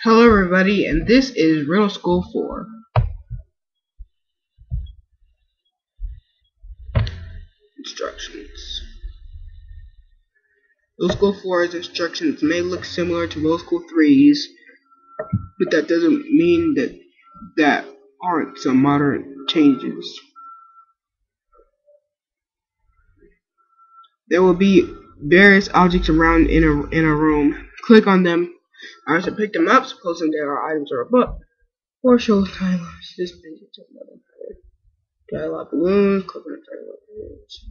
Hello everybody, and this is Riddle School 4. Instructions. Riddle School 4's instructions may look similar to Riddle School 3's, but that doesn't mean that aren't some modern changes. There will be various objects around in a room. Click on them. I should pick them up, supposing they are items or a book, or show timers. This brings it to another matter. Dialogue balloons, click on the dialogue balloons.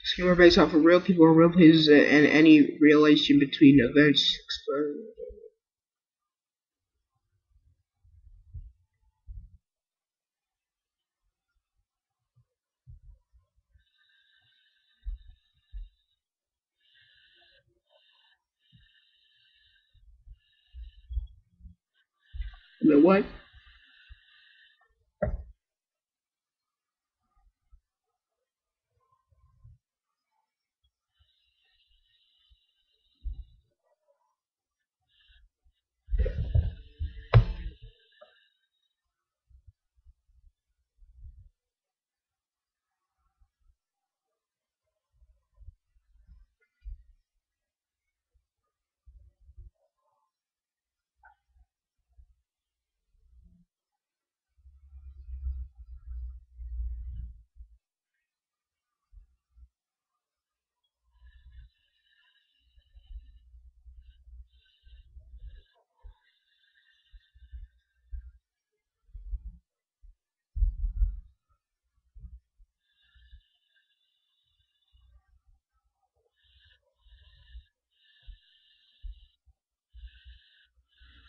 Schema based off of real people or real places and any relation between events. The what?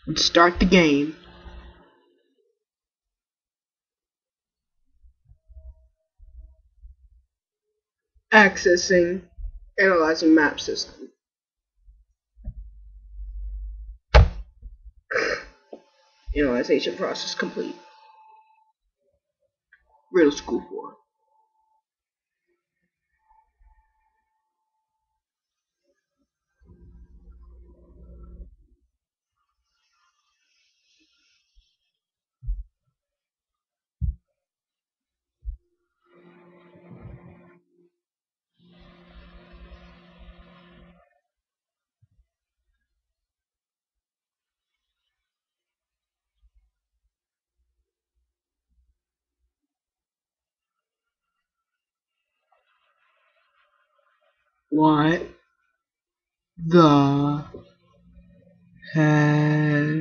Let's start the game. Accessing, analyzing map system. Analyzation process complete. Riddle School 4. What the hell?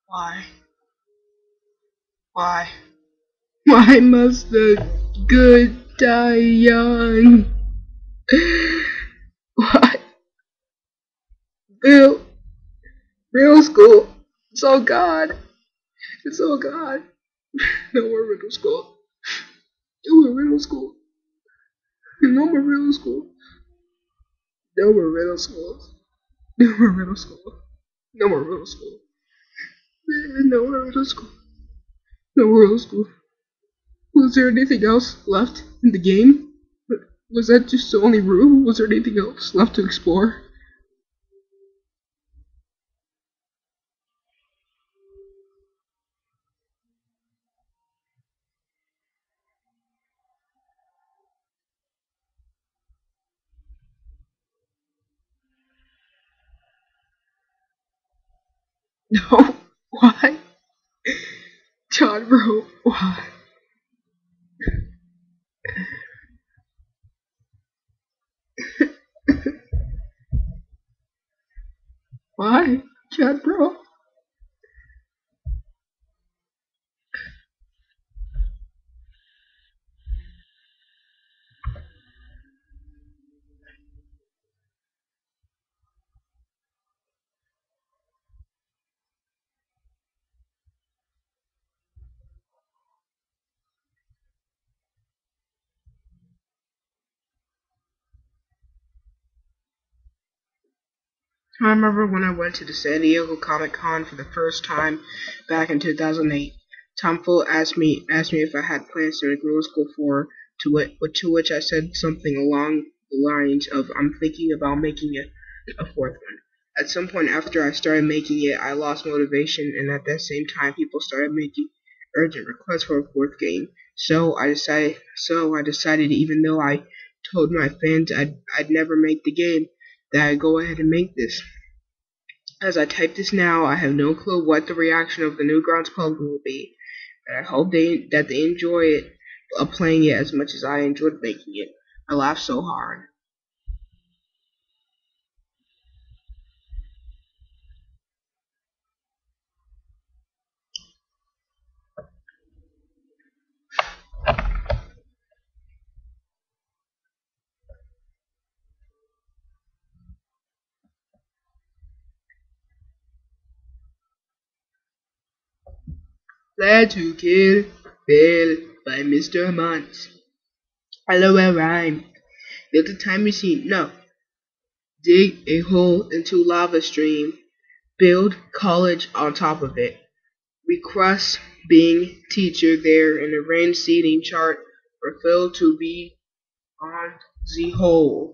Why? Why? Why must the good die young? Riddle school. It's all God. It's all God. No more riddle school. No more riddle school. No more riddle school. No more riddle schools. No more riddle school. No more riddle school. No more riddle school. No more riddle school. Was there anything else left in the game? Was that just the only room? Was there anything else left to explore? No. Why? John, bro. Why? Why? John, bro. I remember when I went to the San Diego Comic Con for the first time back in 2008. Tom Full asked me if I had plans to make middle school for to which I said something along the lines of I'm thinking about making a fourth one. At some point after I started making it, I lost motivation, and at that same time, people started making urgent requests for a fourth game. So I decided, even though I told my fans I'd never make the game, that I'd go ahead and make this. As I type this now, I have no clue what the reaction of the Newgrounds public will be, but I hope they enjoy it playing it as much as I enjoyed making it. I laughed so hard. Glad to kill Bill by Mr. Muntz. LOL rhyme. Build a time machine. No. Dig a hole into lava stream. Build college on top of it. Request being teacher there and arrange seating chart for Phil to be on the hole.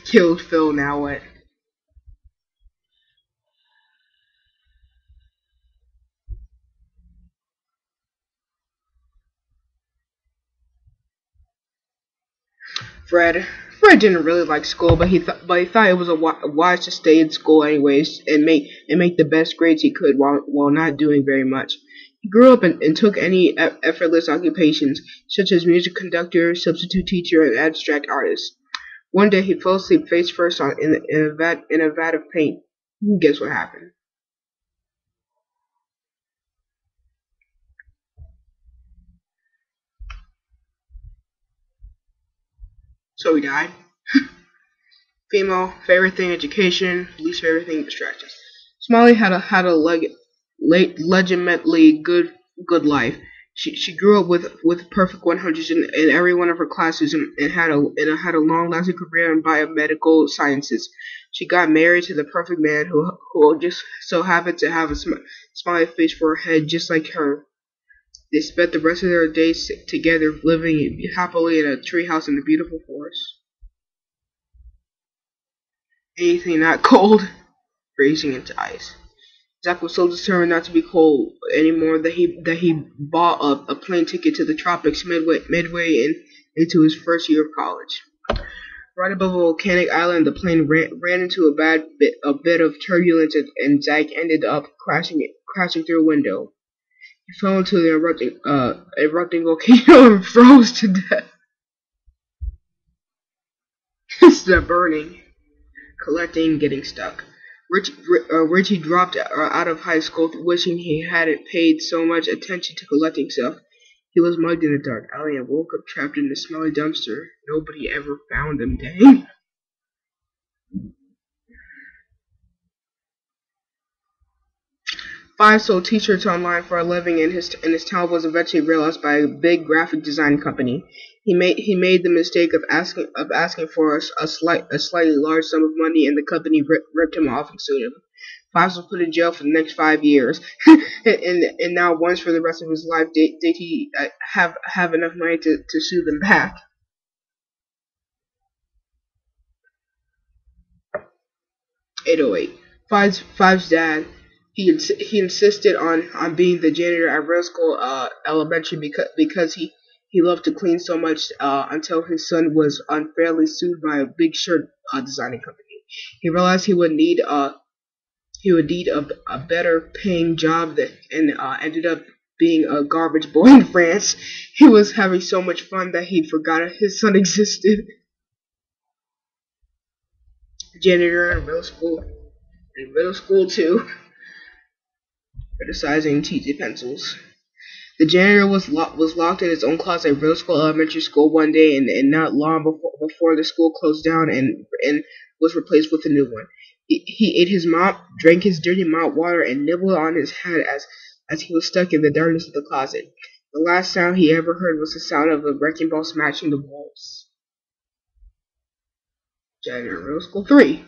Killed Phil, now what? Fred. Fred didn't really like school, but he thought it was wise to stay in school anyways and make the best grades he could while not doing very much. He grew up and took any effortless occupations such as music conductor, substitute teacher, and abstract artist. One day he fell asleep face first in a vat of paint. Guess what happened? So he died. Female, favorite thing education, least favorite thing distractions. Smiley legitimately good life. She grew up with perfect 100s in every one of her classes and had a long lasting career in biomedical sciences. She got married to the perfect man who just so happened to have a smiley face for a head just like her. They spent the rest of their days together, living happily in a treehouse in a beautiful forest. Anything not cold, freezing into ice. Zach was so determined not to be cold anymore that he bought a plane ticket to the tropics into his first year of college. Right above a volcanic island, the plane ran into a bit of turbulence, and Zach ended up crashing through a window. He fell into the erupting volcano and froze to death instead of burning, collecting, getting stuck. Richie dropped out of high school, wishing he hadn't paid so much attention to collecting stuff. He was mugged in the dark alley and woke up trapped in a smelly dumpster. Nobody ever found him, dang. Five sold T-shirts online for a living, and his talent was eventually realized by a big graphic design company. He made the mistake of asking for a slightly large sum of money, and the company ripped him off and sued him. Fives was put in jail for the next 5 years, and now once for the rest of his life did he have enough money to sue them back. 808. Five's dad. He insisted on being the janitor at Riddle School Elementary because he loved to clean so much until his son was unfairly sued by a big shirt designing company. He realized he would need a better paying job and ended up being a garbage boy in France. He was having so much fun that he'd forgotten his son existed. Janitor in middle school too, criticizing TJ pencils. The janitor was locked in his own closet at Riddle School Elementary School one day, and not long before the school closed down and was replaced with a new one. He ate his mop, drank his dirty mop water, and nibbled on his head as he was stuck in the darkness of the closet. The last sound he ever heard was the sound of a wrecking ball smashing the walls. Janitor in Riddle School 3.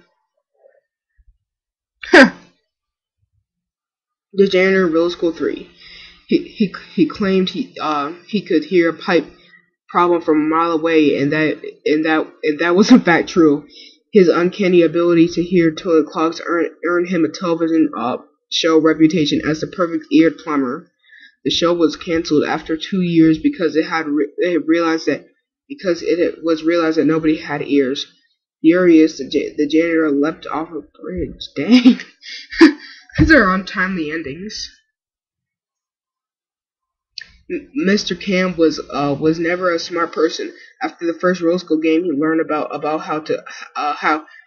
The janitor in Riddle School 3. He claimed he could hear a pipe problem from a mile away, and that was in fact true. His uncanny ability to hear toilet clogs earned him a television show reputation as the perfect eared plumber. The show was canceled after 2 years because it was realized that nobody had ears. Furious, the janitor leapt off a bridge. Dang, these are untimely endings. Mr. Cam was never a smart person. After the first Rose School game, he learned about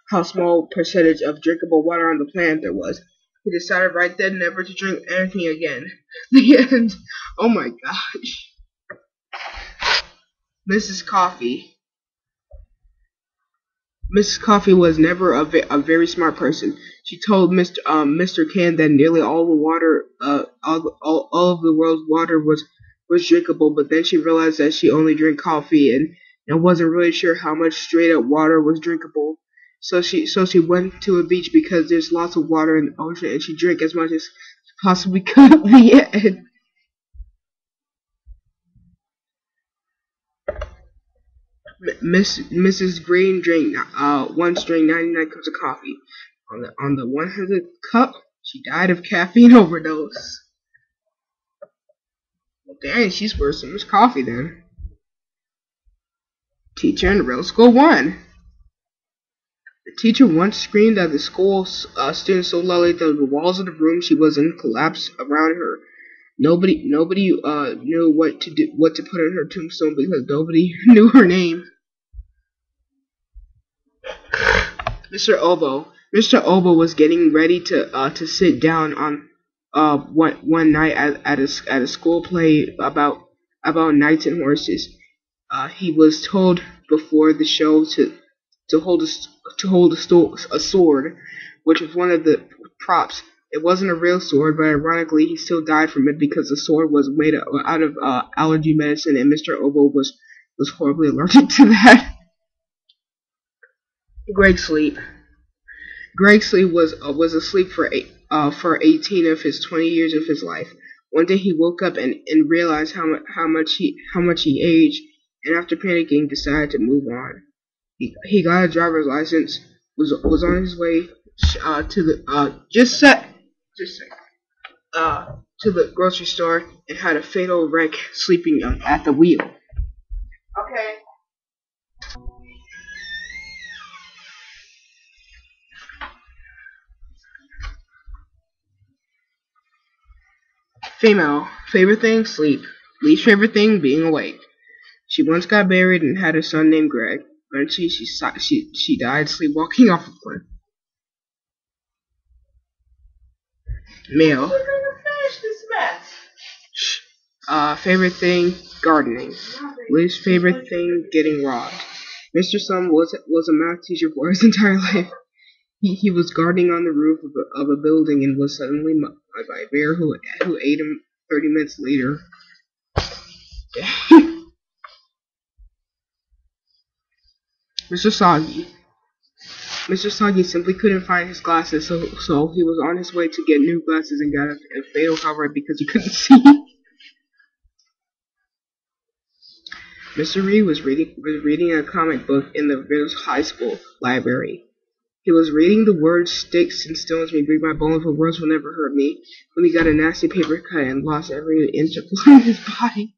how small percentage of drinkable water on the planet there was. He decided right then never to drink anything again. The end. Oh my gosh. Mrs. Coffee. Mrs. Coffee was never a very smart person. She told Mr. Can that nearly all the water, all of the world's water was drinkable, but then she realized that she only drank coffee and wasn't really sure how much straight up water was drinkable. So she went to a beach because there's lots of water in the ocean, and she drank as much as she possibly could. The end. Mrs. Green once drank 99 cups of coffee. On the 100th cup, she died of caffeine overdose. Well, dang, she's worse than Miss Coffee then. Teacher in Riddle School 1. The teacher once screamed at the school students so loudly that the walls of the room she was in collapsed around her. Nobody knew what to put in her tombstone because nobody knew her name. Mr. Oboe was getting ready to sit down on one night at a school play about knights and horses. He was told before the show to hold a sword, which was one of the props. It wasn't a real sword, but ironically, he still died from it because the sword was made out of allergy medicine, and Mr. Oboe was horribly allergic to that. Greg Sleep. Greg Sleep was asleep for 18 of his 20 years of his life. One day he woke up and realized how much he aged, and after panicking, decided to move on. He got a driver's license, was on his way to the just set. just to the grocery store and had a fatal wreck sleeping at the wheel. Okay. Female. Favorite thing? Sleep. Least favorite thing? Being awake. She once got married and had a son named Greg. Eventually, she died sleepwalking off a cliff. Male. Favorite thing? Gardening. Least favorite thing? Getting robbed. Mr. Sun was a math teacher for his entire life. He was gardening on the roof of a building and was suddenly mauled by a bear who ate him 30 minutes later. Mr. Soggy. Mr. Soggy simply couldn't find his glasses, so he was on his way to get new glasses and got a fatal car right because he couldn't see. Mr. Reed was reading a comic book in the Riddle's high school library. He was reading the words "sticks and stones may break my bones, but words will never hurt me" when he got a nasty paper cut and lost every inch of blood in his body.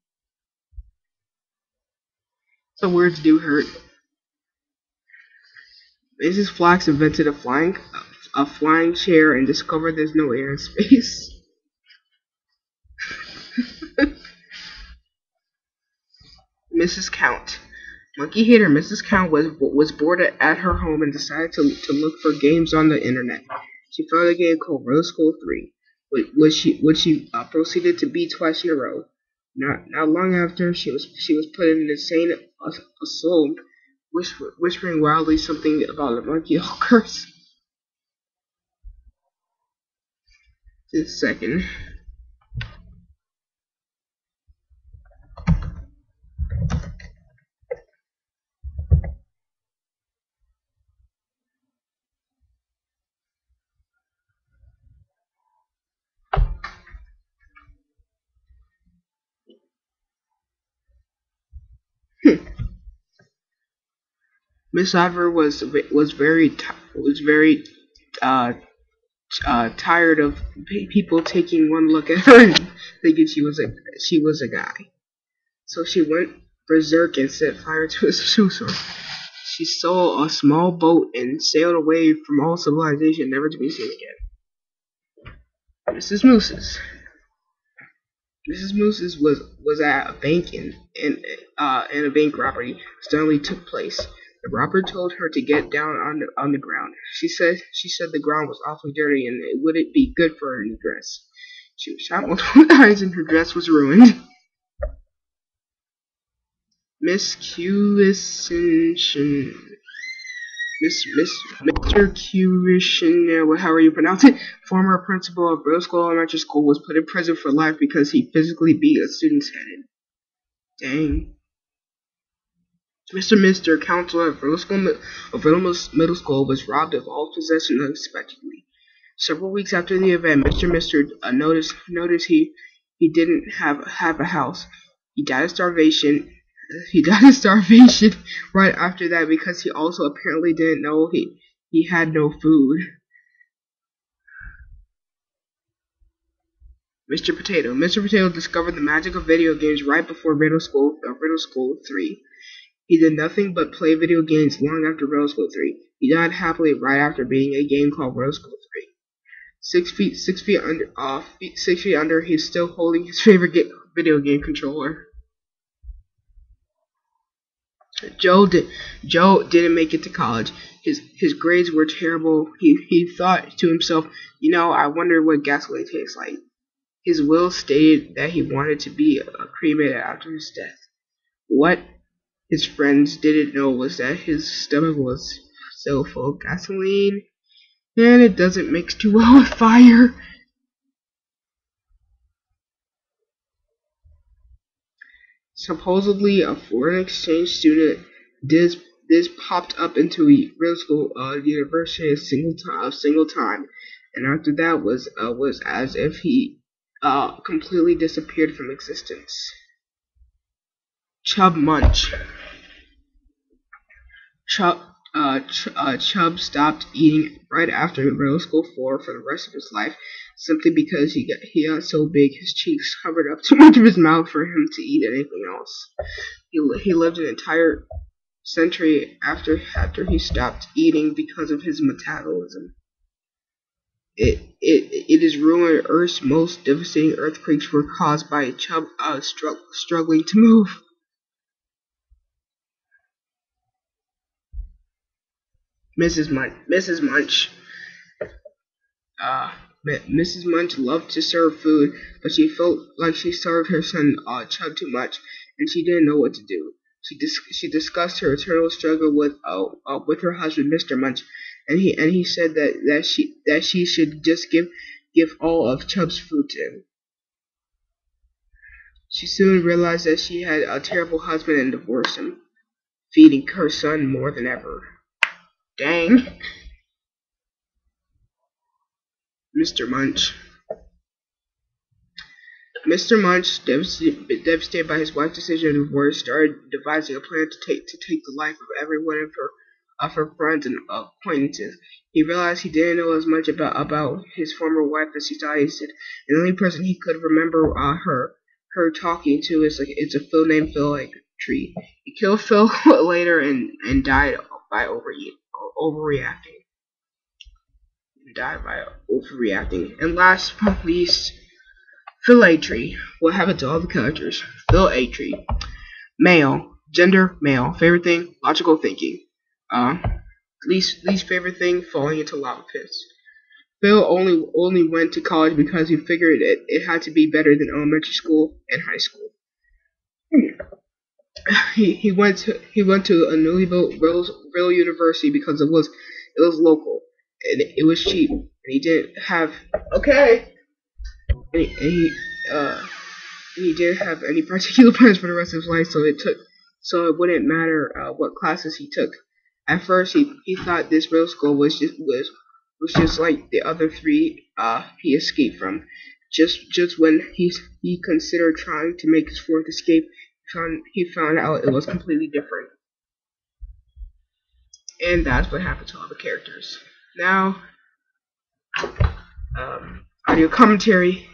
So words do hurt. Mrs. Flax invented a flying chair and discovered there's no air in space. Mrs. Count. Monkey hater Mrs. Count was bored at her home and decided to look for games on the internet. She found a game called Riddle School 3, which she proceeded to beat twice in a row. Not long after, she was put in an insane asylum, whispering wildly something about a monkey curse. Just a second. Miss Adver was very uh, tired of people taking one look at her and thinking she was a guy. So she went berserk and set fire to his shoe store. She stole a small boat and sailed away from all civilization, never to be seen again. Mrs. Moose's was at a bank and a bank robbery suddenly took place. The robber told her to get down on the ground. She said the ground was awfully dirty and it wouldn't be good for her new dress. She was shot multiple times and her dress was ruined. Miss Culishin. Mr. Curishin, however you pronounce it, former principal of Riddle School Elementary School, was put in prison for life because he physically beat a student's head in. Dang. Mr. Counselor of Riddle Middle School, was robbed of all possessions unexpectedly. Several weeks after the event, Mr. noticed he didn't have a house. He died of starvation. Right after that because he also apparently didn't know he had no food. Mr. Potato discovered the magic of video games right before Riddle School 3. He did nothing but play video games long after Riddle School 3. He died happily right after beating a game called Riddle School 3. 6 feet under, he's still holding his favorite video game controller. Joe didn't make it to college. His grades were terrible. He thought to himself, I wonder what gasoline tastes like. His will stated that he wanted to be cremated after his death. What his friends didn't know was that his stomach was so full of gasoline, and it doesn't mix too well with fire. Supposedly a foreign exchange student, this popped up into Riddle School University a single time, and after that was as if he completely disappeared from existence. Chub Munch. Chubb stopped eating right after middle school for the rest of his life, simply because he got so big his cheeks covered up too much of his mouth for him to eat anything else. He lived an entire century after he stopped eating because of his metabolism. It is rumored Earth's most devastating earthquakes were caused by Chubb struggling to move. Mrs. Munch. Uh, Mrs. Munch loved to serve food, but she felt like she served her son Chubb too much, and she didn't know what to do. She discussed her eternal struggle with her husband, Mr. Munch, and he said that she should just give all of Chubb's food to him. She soon realized that she had a terrible husband and divorced him, feeding her son more than ever. Dang. Mr. Munch. Mr. Munch, devastated by his wife's decision to divorce, started devising a plan to take the life of every one of her friends and acquaintances. He realized he didn't know as much about his former wife as he thought he did. And the only person he could remember her talking to is a Phil named Phil Tree. He killed Phil later and died by overreacting. And last but not least, Phil Tree. What happened to all the characters? Phil Tree. Male. Gender, male. Favorite thing, logical thinking. Least favorite thing, falling into lava pits. Phil only went to college because he figured it had to be better than elementary school and high school. He went to a newly built Riddle University because it was local and it was cheap, and he didn't have he didn't have any particular plans for the rest of his life, so it wouldn't matter what classes he took. At first, he thought this Riddle school was just like the other three he escaped from. Just when he considered trying to make his fourth escape, he found out it was completely different. And that's what happened to all the characters. Now, audio commentary.